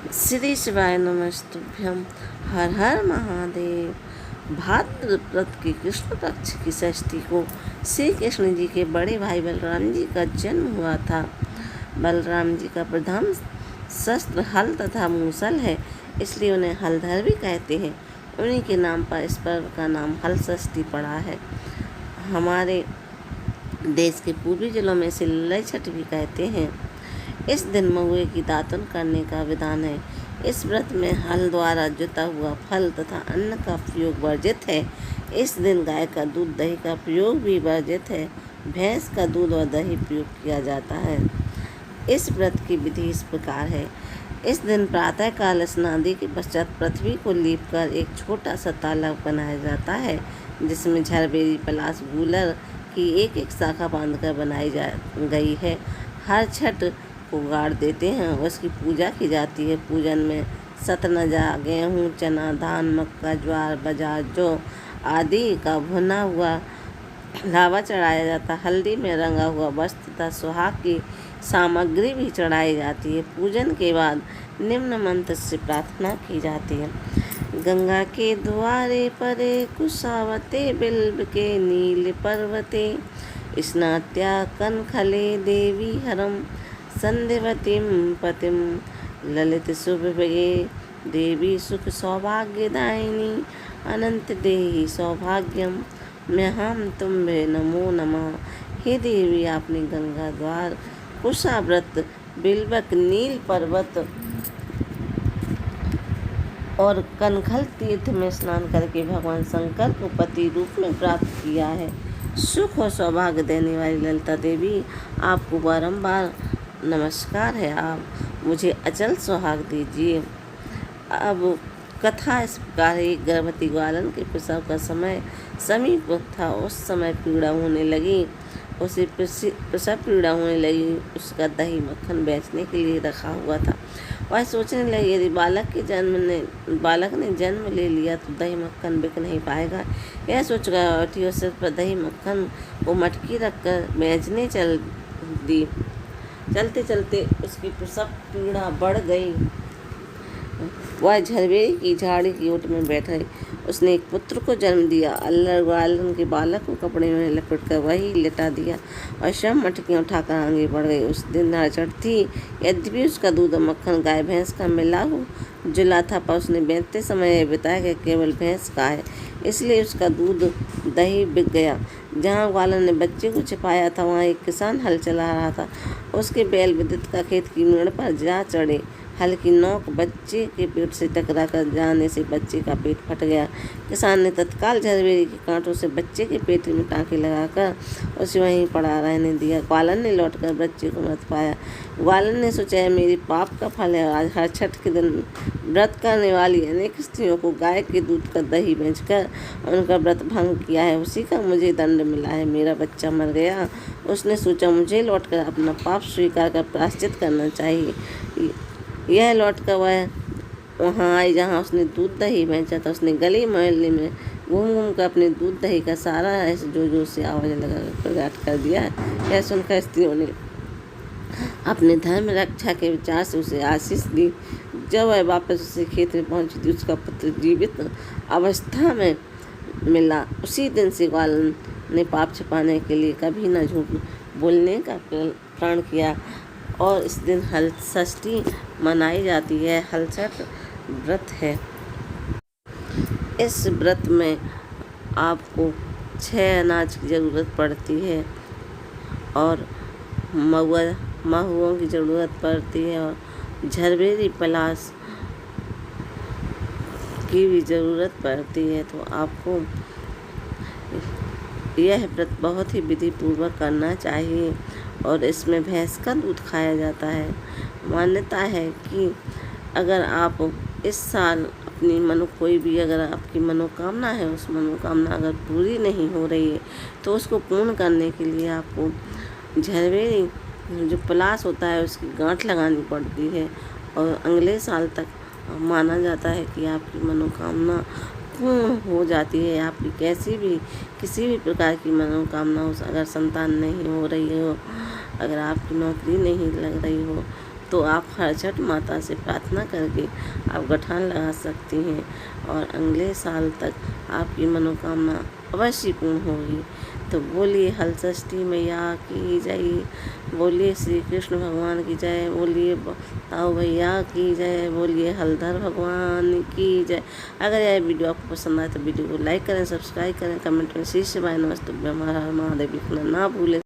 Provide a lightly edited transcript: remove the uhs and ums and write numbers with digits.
श्री शिवाय नमस्तुभ्यम। हर हर महादेव। भाद्रपद की कृष्ण पक्ष की षष्ठी को श्री कृष्ण जी के बड़े भाई बलराम जी का जन्म हुआ था। बलराम जी का प्रधान शस्त्र हल तथा मूसल है, इसलिए उन्हें हलधर भी कहते हैं। उन्हीं के नाम पर इस पर्व का नाम हल षष्ठी पड़ा है। हमारे देश के पूर्वी जिलों में इसे ललई छठ भी कहते हैं। इस दिन महुए की दातुन करने का विधान है। इस व्रत में हल द्वारा जुता हुआ फल तथा अन्न का प्रयोग वर्जित है। इस दिन गाय का दूध दही का प्रयोग भी वर्जित है। भैंस का दूध और दही प्रयोग किया जाता है। इस व्रत की विधि इस प्रकार है। इस दिन प्रातःकाल स्नादि के पश्चात पृथ्वी को लीपकर एक छोटा सा तालाब बनाया जाता है, जिसमें झरबेरी पलाश गूलर की एक एक शाखा बांधकर बनाई जा गई है। हर छठ को गाड़ देते हैं, उसकी पूजा की जाती है। पूजन में सतनजा, गेहूँ, चना, धान, मक्का, ज्वार, बाजरा, जौ आदि का भुना हुआ लावा चढ़ाया जाता है। हल्दी में रंगा हुआ वस्त्र तथा सुहाग की सामग्री भी चढ़ाई जाती है। पूजन के बाद निम्न मंत्र से प्रार्थना की जाती है। गंगा के द्वारे परे कुशावते बिल्व के नील पर्वते स्नात्या कनखले देवी हरम संध्यवतीं पतिं ललित शुभभगे देवी सुख सौभाग्यदायिनी अनंत देहि सौभाग्यम म्यहम तुम्भे नमो नमः। हे देवी, आपने गंगा द्वार, कुशाव्रत, बिल्वक, नील पर्वत और कनखल तीर्थ में स्नान करके भगवान शंकर को पति रूप में प्राप्त किया है। सुख और सौभाग्य देने वाली ललिता देवी, आपको बारंबार नमस्कार है। आप मुझे अचल सुहाग दीजिए। अब कथा इस प्रकार है। गर्भवती ग्वालन के प्रसव का समय समीप था। उस समय पीड़ा होने लगी। उसे प्रसव पीड़ा होने लगी। उसका दही मक्खन बेचने के लिए रखा हुआ था। वह सोचने लगी, यदि बालक ने जन्म ले लिया तो दही मक्खन बिक नहीं पाएगा। यह सोचकर उठी और सिर पर दही मक्खन को मटकी रखकर बेचने चल दी। चलते चलते उसकी प्रसव पीड़ा बढ़ गई। वह झरबेरी की झाड़ी की ओट में बैठ गई। उसने एक पुत्र को जन्म दिया। अल्लड़ ग्वालन के बालक को कपड़े में लपेटकर वही लेटा दिया और सब मटकियाँ उठाकर आगे बढ़ गई। उस दिन नाचट थी। यद्यपि उसका दूध और मक्खन गाय भैंस का मिला हो जुला था, पर उसने बेचते समय यह बताया कि केवल भैंस का है, इसलिए उसका दूध दही बिक गया। जहाँ ग्वालन ने बच्चे को छिपाया था, वहाँ एक किसान हल चला रहा था। उसके बैल विद्युत का खेत की मेड़ पर जा चढ़े। हल की नोक बच्चे के पेट से टकरा कर जाने से बच्चे का पेट फट गया। किसान ने तत्काल झरबेरी के कांटों से बच्चे के पेट में टाँके लगाकर उसे वहीं पड़ा रहने दिया। ग्वालन ने लौटकर बच्चे को मत पाया। ग्वालन ने सोचा, मेरी पाप का फल है। आज हर छठ के दिन व्रत करने वाली अनेक स्त्रियों को गाय के दूध का दही बेचकर उनका व्रत भंग किया है, उसी का मुझे दंड मिला है। मेरा बच्चा मर गया। उसने सोचा, मुझे लौटकर अपना पाप स्वीकार कर प्रायश्चित करना चाहिए। यह लौटकर वह वहाँ आई जहाँ उसने दूध दही बेचा था। उसने गली मोहल्ले में घूम घूम कर अपने दूध दही का सारा ऐसे जो से आवाज़ लगा प्रकट कर दिया। यह सुनकर स्त्रियों ने अपने धर्म रक्षा के विचार से उसे आशीष दी। जब वह वापस उसे खेत में पहुंची थी, उसका पुत्र जीवित अवस्था में मिला। उसी दिन से ग्वालन ने पाप छिपाने के लिए कभी न झूठ बोलने का प्रण किया और इस दिन हल षष्ठी मनाई जाती है। हल छठ व्रत है। इस व्रत में आपको 6 अनाज की ज़रूरत पड़ती है और महुओं की ज़रूरत पड़ती है और झरबेरी पलाश की भी ज़रूरत पड़ती है। तो आपको यह व्रत बहुत ही विधि पूर्वक करना चाहिए और इसमें भैंस का दूध खाया जाता है। मान्यता है कि अगर आप इस साल अपनी कोई भी अगर आपकी मनोकामना है, उस मनोकामना अगर पूरी नहीं हो रही है तो उसको पूर्ण करने के लिए आपको झरबेरी जो पलाश होता है उसकी गांठ लगानी पड़ती है और अगले साल तक माना जाता है कि आपकी मनोकामना पूर्ण हो जाती है। आपकी किसी भी प्रकार की मनोकामना हो, अगर संतान नहीं हो रही हो, अगर आपकी नौकरी नहीं लग रही हो तो आप हर छठ माता से प्रार्थना करके आप गठान लगा सकती हैं और अगले साल तक आपकी मनोकामना अवश्य पूर्ण होगी। तो बोलिए हलषष्ठी मैया की जय, बोलिए श्री कृष्ण भगवान की जय, बोलिए ताऊ भैया की जय, बोलिए हलधर भगवान की जय। अगर यह वीडियो आपको पसंद आए तो वीडियो को लाइक करें, सब्सक्राइब करें, कमेंट में शीर्ष बाय नमस्तुभ्यं हर हर महादेव लिखना ना भूलें।